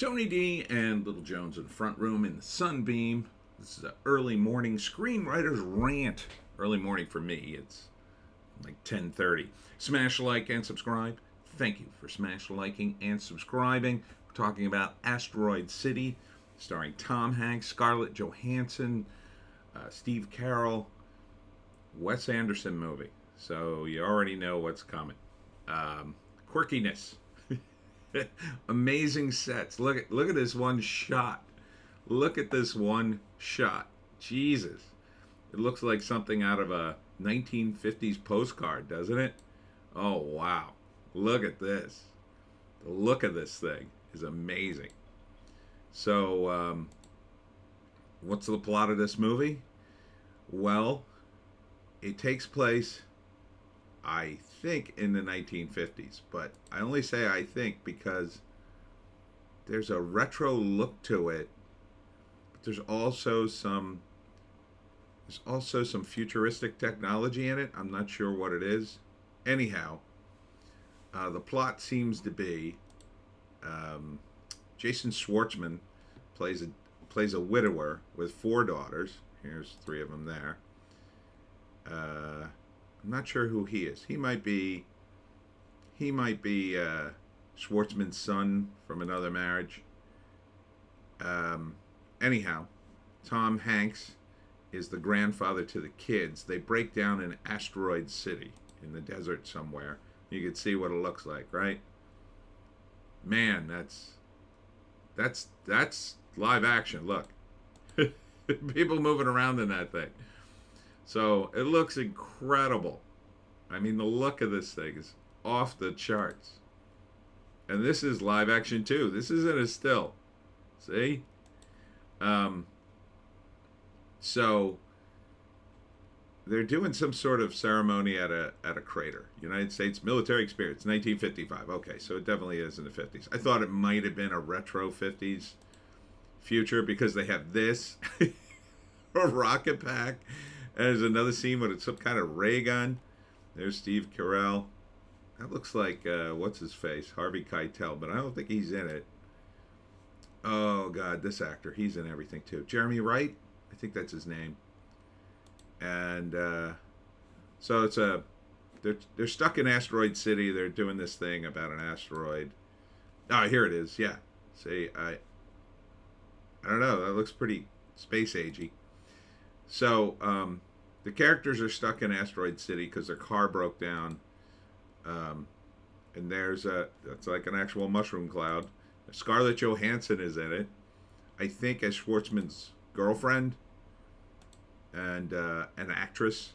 Tony D and Little Jones in the front room in the sunbeam. This is an early morning screenwriter's rant. Early morning for me. It's like 10:30. Smash like and subscribe. Thank you for smash liking and subscribing. We're talking about Asteroid City, starring Tom Hanks, Scarlett Johansson, Steve Carell, Wes Anderson movie. So you already know what's coming. Quirkiness. Amazing sets. Look at this one shot. Look at this one shot. Jesus. It looks like something out of a 1950s postcard, doesn't it? Oh, wow. Look at this. The look of this thing is amazing. So, what's the plot of this movie? Well, it takes place, I think, in the 1950s, but I only say I think because there's a retro look to it, but there's also some futuristic technology in it. I'm not sure what it is. Anyhow, the plot seems to be Jason Schwartzman plays a widower with 4 daughters. Here's 3 of them there. I'm not sure who he is. He might be Schwartzman's son from another marriage. Anyhow, Tom Hanks is the grandfather to the kids. They break down in Asteroid City in the desert somewhere. You can see what it looks like, right? Man, that's live action. Look. People moving around in that thing. So it looks incredible. I mean, the look of this thing is off the charts. And this is live action too. This isn't a still. See? So they're doing some sort of ceremony at a crater. United States military experience, 1955. Okay, so it definitely is in the 50s. I thought it might have been a retro 50s future because they have this, a rocket pack. And there's another scene with some kind of ray gun. There's Steve Carell. That looks like, what's his face? Harvey Keitel, but I don't think he's in it. Oh, God, this actor. He's in everything, too. Jeremy Wright? I think that's his name. And so it's they're stuck in Asteroid City. They're doing this thing about an asteroid. Oh, here it is. Yeah. See, I don't know. That looks pretty space agey. So the characters are stuck in Asteroid City because their car broke down, and that's like an actual mushroom cloud. Scarlett Johansson is in it, I think, as Schwartzman's girlfriend, and an actress.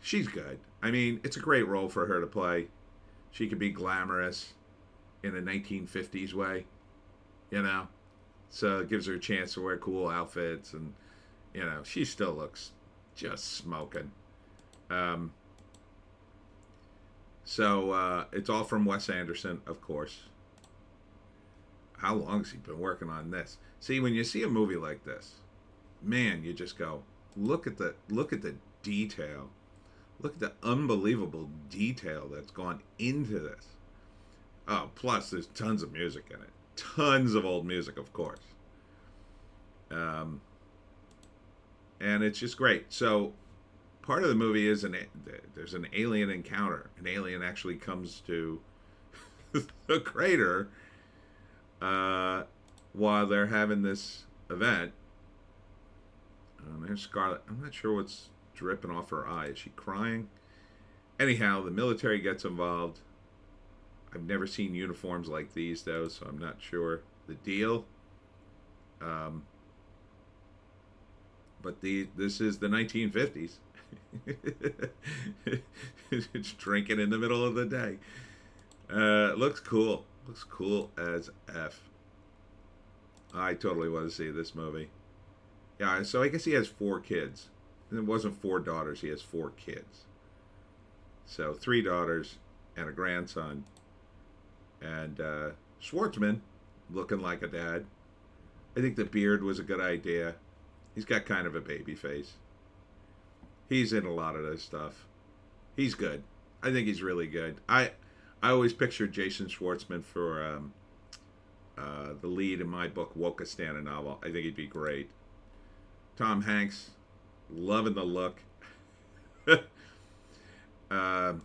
She's good. I mean, it's a great role for her to play. She could be glamorous in a 1950s way, you know. So it gives her a chance to wear cool outfits and. You know, she still looks just smoking. So it's all from Wes Anderson, of course. How long has he been working on this? See, when you see a movie like this, man, you just go, look at the detail. Look at the unbelievable detail that's gone into this. Oh, plus there's tons of music in it. Tons of old music, of course. And it's just great. So part of the movie is there's an alien encounter. An alien actually comes to the crater while they're having this event. There's Scarlett. I'm not sure what's dripping off her eye. Is she crying? Anyhow, the military gets involved. I've never seen uniforms like these, though, so I'm not sure the deal. But this is the 1950s. It's drinking in the middle of the day. Looks cool. Looks cool as F. I totally want to see this movie. Yeah, so I guess he has 4 kids. And it wasn't 4 daughters. He has 4 kids. So 3 daughters and a grandson. And Schwartzman, looking like a dad. I think the beard was a good idea. He's got kind of a baby face. He's in a lot of this stuff. He's good. I think he's really good. I always pictured Jason Schwartzman for the lead in my book, Wokistan, a novel. I think he'd be great. Tom Hanks, loving the look. um,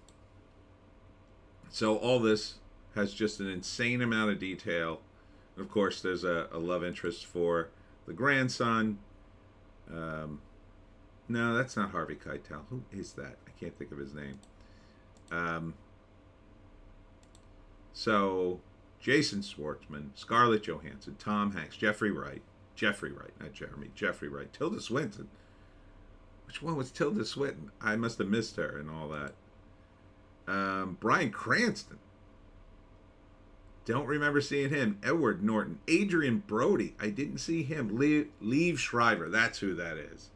so all this has just an insane amount of detail. And of course, there's a love interest for the grandson. No, that's not Harvey Keitel. Who is that? I can't think of his name. So, Jason Schwartzman, Scarlett Johansson, Tom Hanks, Jeffrey Wright, not Jeremy, Jeffrey Wright, Tilda Swinton. Which one was Tilda Swinton? I must have missed her and all that. Bryan Cranston. Don't remember seeing him. Edward Norton, Adrian Brody. I didn't see him. Liev Schreiber. That's who that is.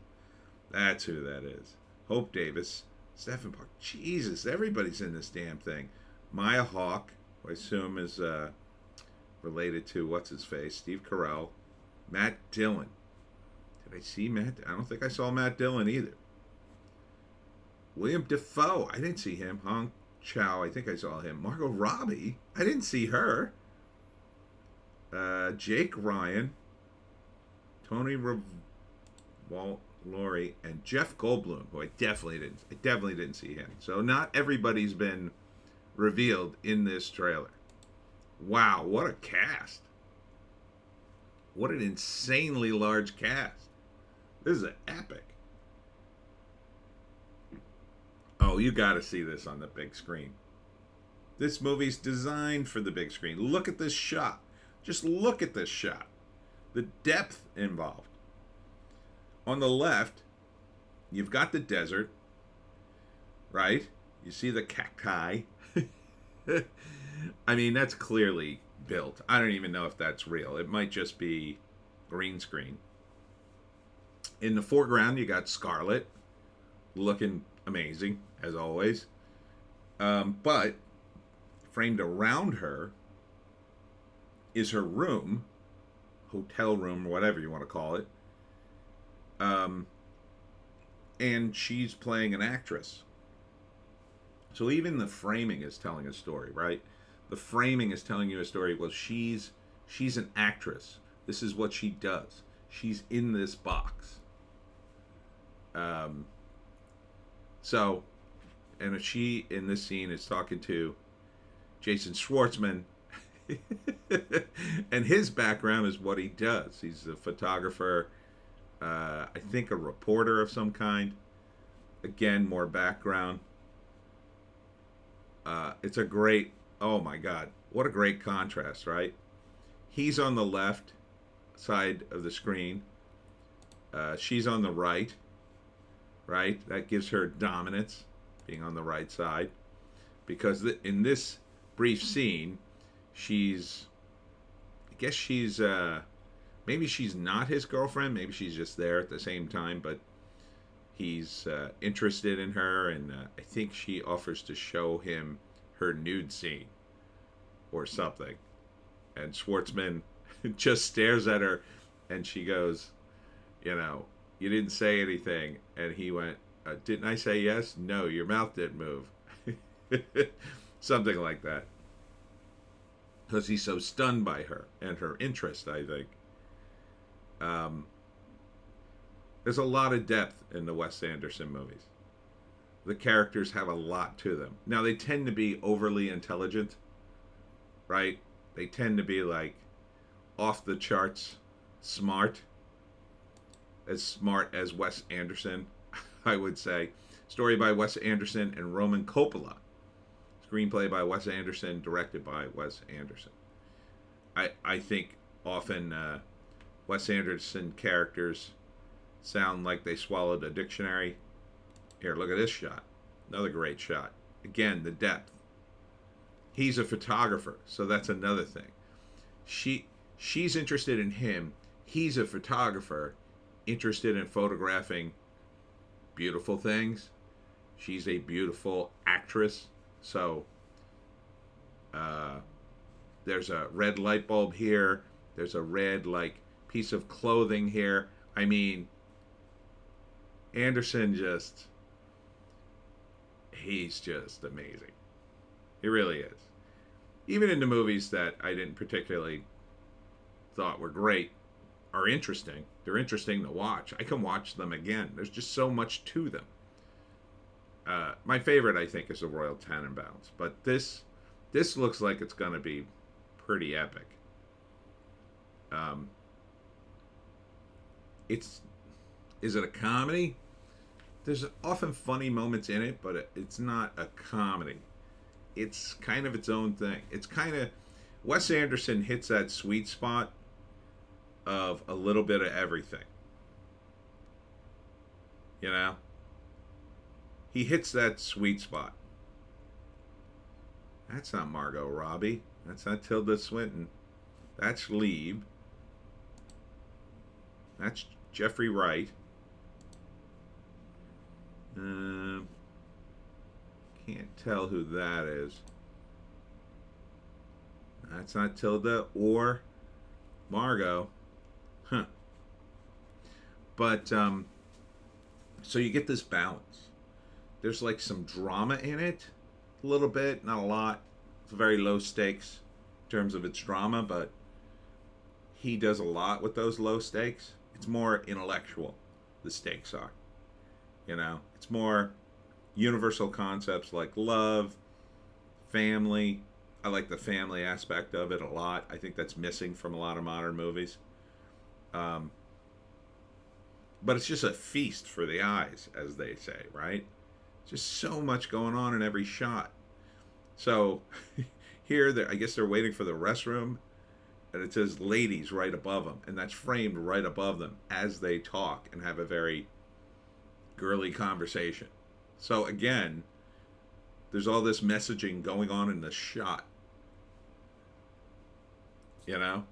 Hope Davis, Stephen Park. Jesus, everybody's in this damn thing. Maya Hawke, who I assume is related to what's his face, Steve Carell. Matt Dillon. Did I see Matt? I don't think I saw Matt Dillon either. William Dafoe. I didn't see him. Hong Chow. I think I saw him. Margot Robbie. I didn't see her. Jake Ryan. Tony Laurie, and Jeff Goldblum, who I definitely didn't see him. So not everybody's been revealed in this trailer. Wow, what a cast. What an insanely large cast. This is an epic. Oh, you got to see this on the big screen. This movie's designed for the big screen. Look at this shot. Just look at this shot. The depth involved. On the left, you've got the desert, right? You see the cacti. I mean, that's clearly built. I don't even know if that's real. It might just be green screen. In the foreground, you got Scarlett, looking amazing, as always. But framed around her is her room, hotel room, or whatever you want to call it. And she's playing an actress. So even the framing is telling a story, right? The framing is telling you a story. Well, she's an actress. This is what she does. She's in this box. So, and she in this scene is talking to Jason Schwartzman, and his background is what he does. He's a photographer. I think a reporter of some kind. Again, more background. It's a great, oh my God, what a great contrast, right? He's on the left side of the screen. She's on the right, right? That gives her dominance, being on the right side. Because in this brief scene, I guess she's, maybe she's not his girlfriend. Maybe she's just there at the same time, but he's interested in her, and I think she offers to show him her nude scene or something. And Schwartzman just stares at her, and she goes, you didn't say anything. And he went, didn't I say yes? No, your mouth didn't move. Something like that. Because he's so stunned by her and her interest, I think. There's a lot of depth in the Wes Anderson movies. The characters have a lot to them. Now, they tend to be overly intelligent, right? They tend to be like off the charts smart. As smart as Wes Anderson, I would say. Story by Wes Anderson and Roman Coppola. Screenplay by Wes Anderson, directed by Wes Anderson. I think often Wes Anderson characters sound like they swallowed a dictionary. Here, look at this shot. Another great shot. Again, the depth. He's a photographer, so that's another thing. She's interested in him. He's a photographer, interested in photographing beautiful things. She's a beautiful actress. So there's a red light bulb here. There's a red piece of clothing here. I mean, Anderson he's just amazing. He really is. Even in the movies that I didn't particularly thought were great are interesting. They're interesting to watch. I can watch them again. There's just so much to them. My favorite, I think, is the Royal Tenenbaums, but this looks like it's going to be pretty epic. Um, it's is it a comedy? There's often funny moments in it, but it's not a comedy. It's kind of its own thing. It's kind of Wes Anderson hits that sweet spot of a little bit of everything. You know, he hits that sweet spot. That's not Margot Robbie. That's not Tilda Swinton. That's Lieb. That's Jeffrey Wright. Can't tell who that is. That's not Tilda or Margot. Huh. But, so you get this balance. There's like some drama in it. A little bit, not a lot. It's very low stakes in terms of its drama, but he does a lot with those low stakes. It's more intellectual, the stakes are. You know, it's more universal concepts like love, family. I like the family aspect of it a lot. I think that's missing from a lot of modern movies. But it's just a feast for the eyes, as they say, right? Just so much going on in every shot. So here, I guess they're waiting for the restroom, and it says ladies right above them, and that's framed right above them as they talk and have a very girly conversation. So again, there's all this messaging going on in the shot. You know?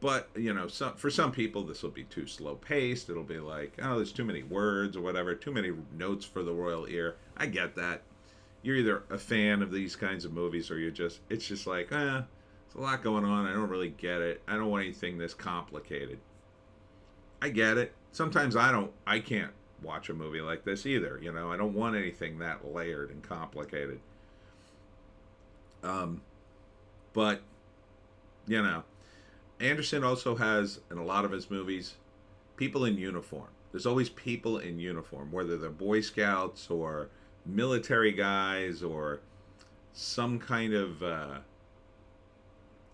But, you know, for some people, this will be too slow paced. It'll be like, oh, there's too many words or whatever, too many notes for the royal ear. I get that. You're either a fan of these kinds of movies or it's just like, there's a lot going on. I don't really get it. I don't want anything this complicated. I get it. Sometimes I can't watch a movie like this either. You know, I don't want anything that layered and complicated. But, you know, Anderson also has, in a lot of his movies, people in uniform. There's always people in uniform, whether they're Boy Scouts or military guys or some kind of,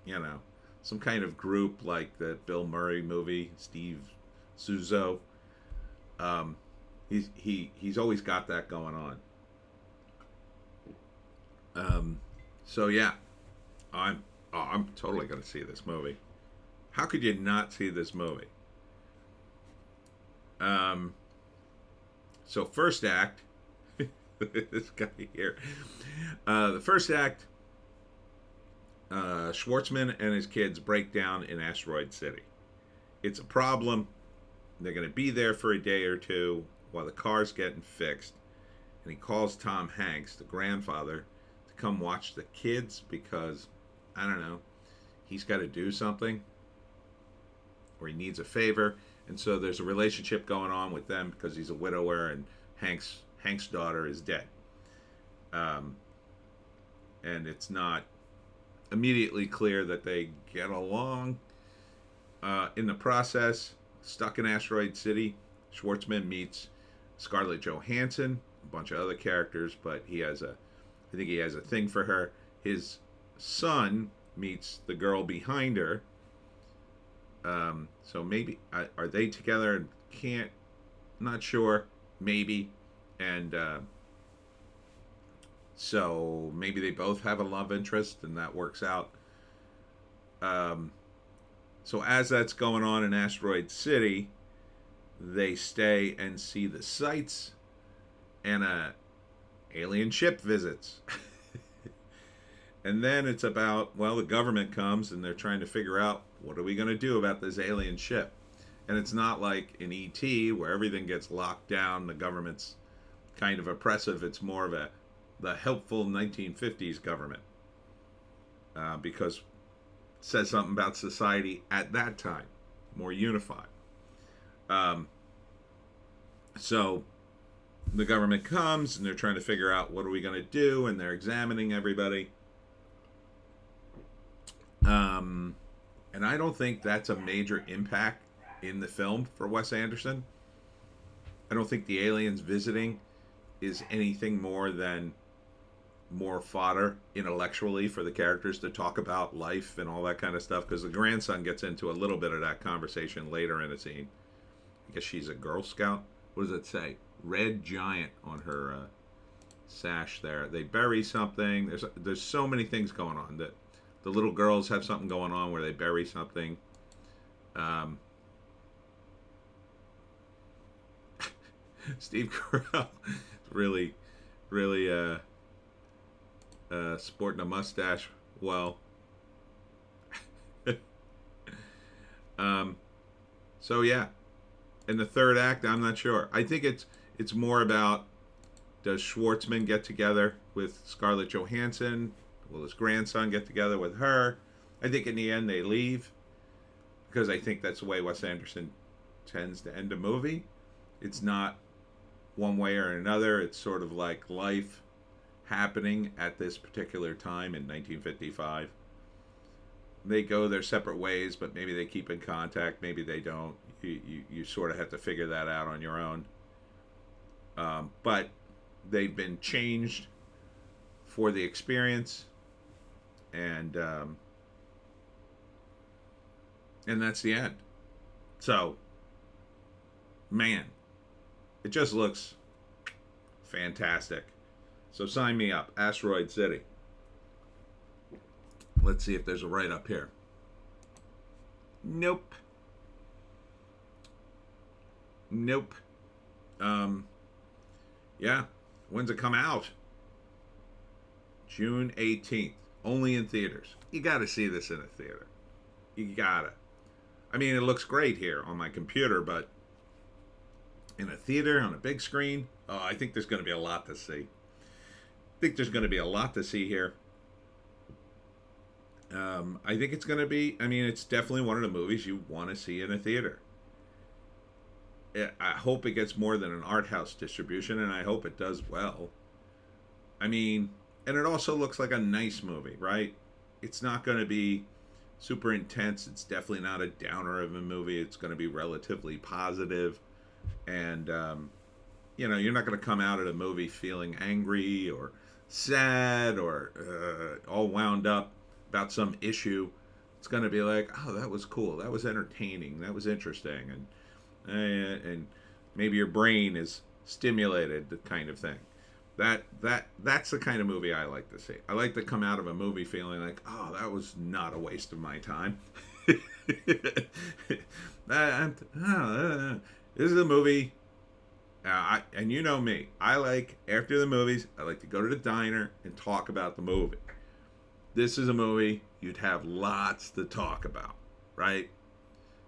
you know, some kind of group like the Bill Murray movie, Steve Suzo. He's always got that going on. So yeah, I'm totally gonna see this movie. How could you not see this movie? So first act, this guy here. The first act, Schwartzman and his kids break down in Asteroid City. It's a problem. They're going to be there for a day or two while the car's getting fixed. And he calls Tom Hanks, the grandfather, to come watch the kids because, I don't know, he's got to do something or he needs a favor. And so there's a relationship going on with them because he's a widower and Hank's daughter is dead. And it's not immediately clear that they get along. In the process, stuck in Asteroid City, Schwartzman meets Scarlett Johansson, a bunch of other characters, but I think he has a thing for her. His son meets the girl behind her. So maybe, are they together? Not sure, maybe. And so maybe they both have a love interest and that works out. So as that's going on in Asteroid City, they stay and see the sights, and a alien ship visits. And then it's about, well, the government comes and they're trying to figure out, what are we going to do about this alien ship? And it's not like in E.T. where everything gets locked down, the government's kind of oppressive. It's more of the helpful 1950s government. Because it says something about society at that time, more unified. So the government comes and they're trying to figure out what are we going to do, and they're examining everybody. And I don't think that's a major impact in the film for Wes Anderson. I don't think the aliens visiting is anything more than more fodder intellectually for the characters to talk about life and all that kind of stuff, because the grandson gets into a little bit of that conversation later in a scene. I guess she's a Girl Scout. What does it say? Red Giant on her sash there. They bury something. There's so many things going on. That the little girls have something going on where they bury something. Steve Carell really, really sporting a mustache. Well, so yeah, in the third act, I'm not sure. I think it's more about, does Schwartzman get together with Scarlett Johansson? Will his grandson get together with her? I think in the end they leave, because I think that's the way Wes Anderson tends to end a movie. It's not one way or another. It's sort of like life happening at this particular time in 1955. They go their separate ways, but maybe they keep in contact, maybe they don't. You sort of have to figure that out on your own. But they've been changed for the experience, and that's the end. So, man, it just looks fantastic. So sign me up. Asteroid City. Let's see if there's a write-up here. Nope. Nope. Yeah. When's it come out? June 18th. Only in theaters. You gotta see this in a theater. You gotta. I mean, it looks great here on my computer, but in a theater, on a big screen, oh, I think there's going to be a lot to see. I think there's going to be a lot to see here. I think it's going to be, I mean, it's definitely one of the movies you want to see in a theater. I hope it gets more than an art house distribution, and I hope it does well. I mean, and it also looks like a nice movie, right? It's not going to be super intense. It's definitely not a downer of a movie. It's going to be relatively positive. And, you know, you're not going to come out of a movie feeling angry or sad or all wound up about some issue. It's going to be like, oh, that was cool. That was entertaining. That was interesting. And maybe your brain is stimulated, the kind of thing. That's the kind of movie I like to see. I like to come out of a movie feeling like, oh, that was not a waste of my time. This is a movie, and you know me. I like, after the movies, I like to go to the diner and talk about the movie. This is a movie you'd have lots to talk about, right?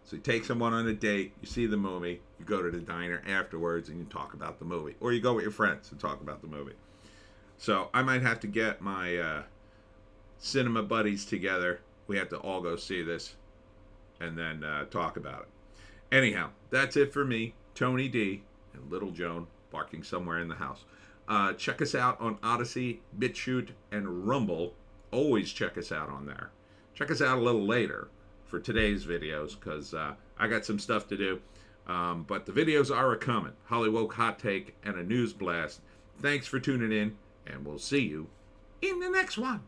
So you take someone on a date, you see the movie, you go to the diner afterwards and you talk about the movie. Or you go with your friends and talk about the movie. So I might have to get my cinema buddies together. We have to all go see this and then talk about it. Anyhow, that's it for me, Tony D, and Little Joan barking somewhere in the house. Check us out on Odysee, Bitchute, and Rumble. Always check us out on there. Check us out a little later for today's videos, because I got some stuff to do. But the videos are a-coming. Hollywoke Hot Take and a News Blast. Thanks for tuning in, and we'll see you in the next one.